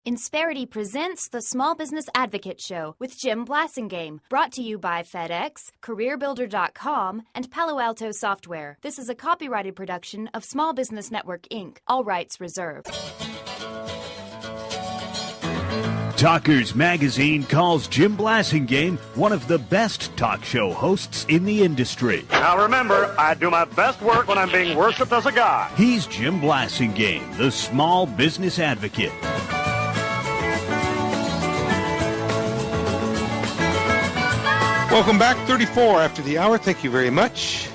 Insperity presents the Small Business Advocate Show with Jim Blasingame, brought to you by FedEx, CareerBuilder.com, and Palo Alto Software. This is a copyrighted production of Small Business Network, Inc., all rights reserved. Talkers Magazine calls Jim Blasingame one of the best talk show hosts in the industry. Now remember, I do my best work when I'm being worshipped as a god. He's Jim Blasingame, the Small Business Advocate. Welcome back, 34 after the hour. Thank you very much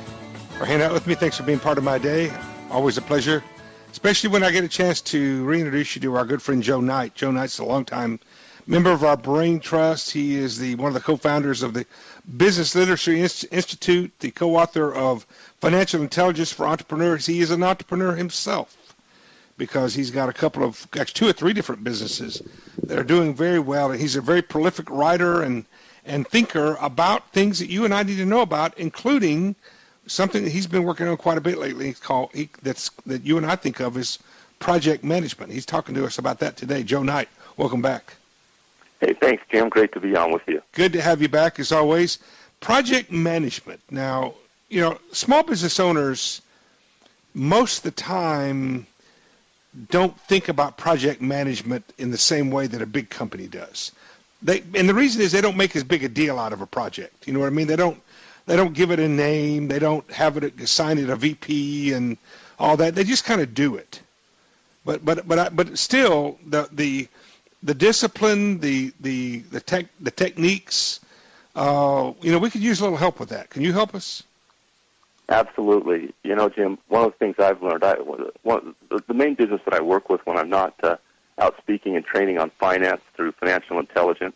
for hanging out with me. Thanks for being part of my day. Always a pleasure, especially when I get a chance to reintroduce you to our good friend Joe Knight. Joe Knight's a longtime member of our Brain Trust. He is one of the co-founders of the Business Literacy Institute, the co-author of Financial Intelligence for Entrepreneurs. He is an entrepreneur himself because he's got actually 2 or 3 different businesses that are doing very well. And he's a very prolific writer and thinker about things that you and I need to know about, including something that he's been working on quite a bit lately that you and I think of as project management. He's talking to us about that today. Joe Knight, welcome back. Hey, thanks, Jim. Great to be on with you. Good to have you back, as always. Project management. Now, small business owners most of the time don't think about project management in the same way that a big company does. And the reason is they don't make as big a deal out of a project. You know what I mean? They don't give it a name. They don't have it assign it a VP and all that. They just kind of do it. But still the discipline, the techniques. We could use a little help with that. Can you help us? Absolutely. Jim, one of the things I've learned, the main business that I work with when I'm not out speaking and training on finance through financial intelligence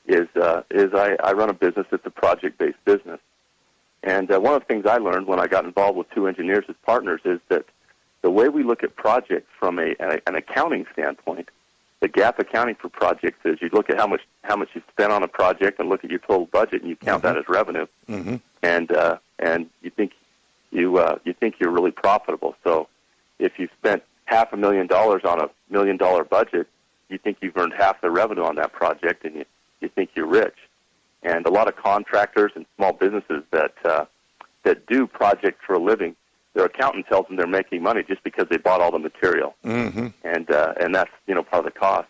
is I run a business that's a project-based business. And one of the things I learned when I got involved with 2 engineers as partners is that the way we look at projects from an accounting standpoint, the GAAP accounting for projects is you look at how much you spent on a project and look at your total budget and you count that as revenue, and you think you're really profitable. So if you spent $500,000 on $1 million budget, you think you've earned half the revenue on that project, and you think you're rich. And a lot of contractors and small businesses that do projects for a living, their accountant tells them they're making money just because they bought all the material, and that's part of the cost.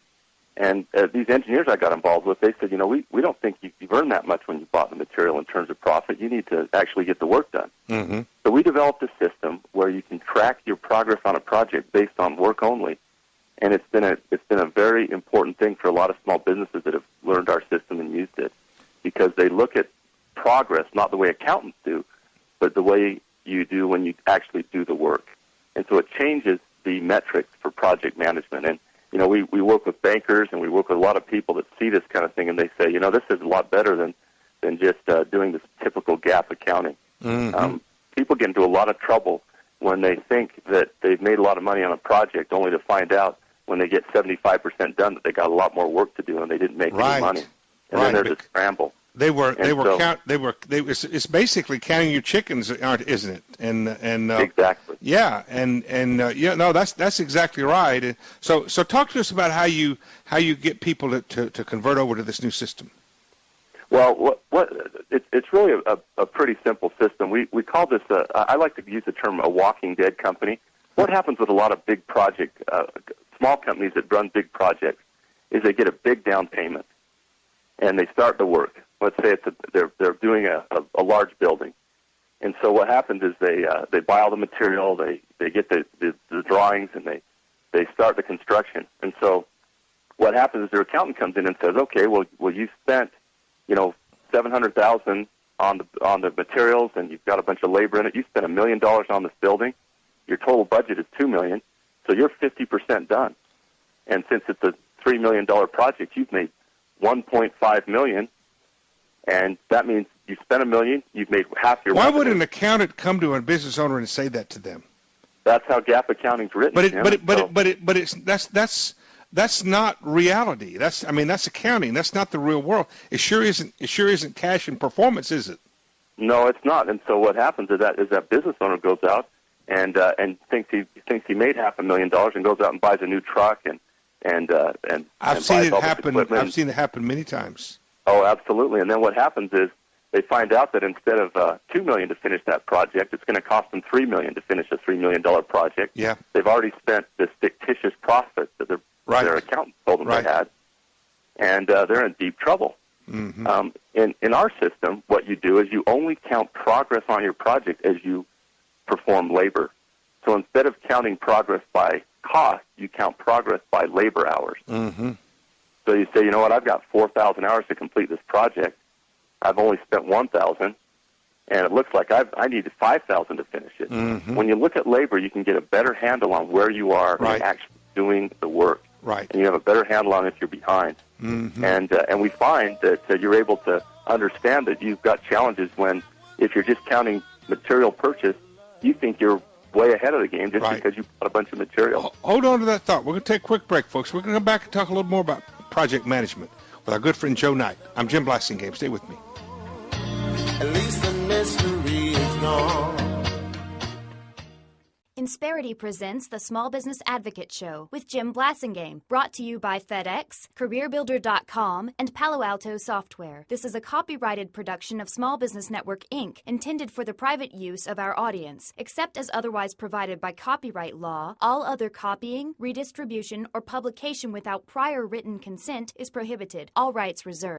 And these engineers I got involved with, they said, we don't think you've earned that much when you bought the material in terms of profit. You need to actually get the work done. So we developed a system where you can track your progress on a project based on work only, and it's been a very important thing for a lot of small businesses that have learned our system and used it, because they look at progress not the way accountants do, but the way you do when you actually do the work. And so it changes the metrics for project management. And we work with bankers and we work with a lot of people that see this kind of thing, and they say, this is a lot better than just doing this typical GAAP accounting. People get into a lot of trouble when they think that they've made a lot of money on a project, only to find out when they get 75% done that they got a lot more work to do and they didn't make any money. And then there's a scramble. It's basically counting your chickens, isn't it? And exactly. Yeah, that's exactly right. So talk to us about how you get people to convert over to this new system. Well, it's really a pretty simple system. We call this I like to use the term a walking dead company. What happens with a lot of big small companies that run big projects is they get a big down payment and they start the work. Let's say they're doing a large building, and so what happens is they buy all the material, they get the drawings, and they start the construction. And so what happens is their accountant comes in and says, okay, well you spent $700,000 on the materials, and you've got a bunch of labor in it. You spent $1 million on this building. Your total budget is $2 million, so you're 50% done. And since it's a $3 million project, you've made $1.5 million. And that means you spent $1 million, you've made half your revenue. Why would an accountant come to a business owner and say that to them? That's how GAAP accounting's written. That's not reality. That's accounting. That's not the real world. It sure isn't cash and performance, is it? No, it's not. And so what happens is that business owner goes out and thinks he made $500,000 and goes out and buys a new truck and I've seen buys it all this happen. equipment. I've seen it happen many times. Oh, absolutely. And then what happens is they find out that instead of $2 million to finish that project, it's going to cost them $3 million to finish a $3 million project. Yeah. They've already spent this fictitious profit that their accountant told them they had, and they're in deep trouble. Mm-hmm. In our system, what you do is you only count progress on your project as you perform labor. So instead of counting progress by cost, you count progress by labor hours. Mm-hmm. So you say, you know what, I've got 4,000 hours to complete this project. I've only spent 1,000, and it looks like I needed 5,000 to finish it. Mm-hmm. When you look at labor, you can get a better handle on where you are in actually doing the work. Right. And you have a better handle on if you're behind. Mm-hmm. And we find that you're able to understand that you've got challenges when, if you're just counting material purchase, you think you're way ahead of the game just because you bought a bunch of material. Hold on to that thought. We're going to take a quick break, folks. We're going to come back and talk a little more about project management with our good friend Joe Knight. I'm Jim Blasingame. Stay with me. At least the mystery is gone. Insperity presents the Small Business Advocate Show with Jim Blasingame, brought to you by FedEx, CareerBuilder.com, and Palo Alto Software. This is a copyrighted production of Small Business Network, Inc., intended for the private use of our audience. Except as otherwise provided by copyright law, all other copying, redistribution, or publication without prior written consent is prohibited. All rights reserved.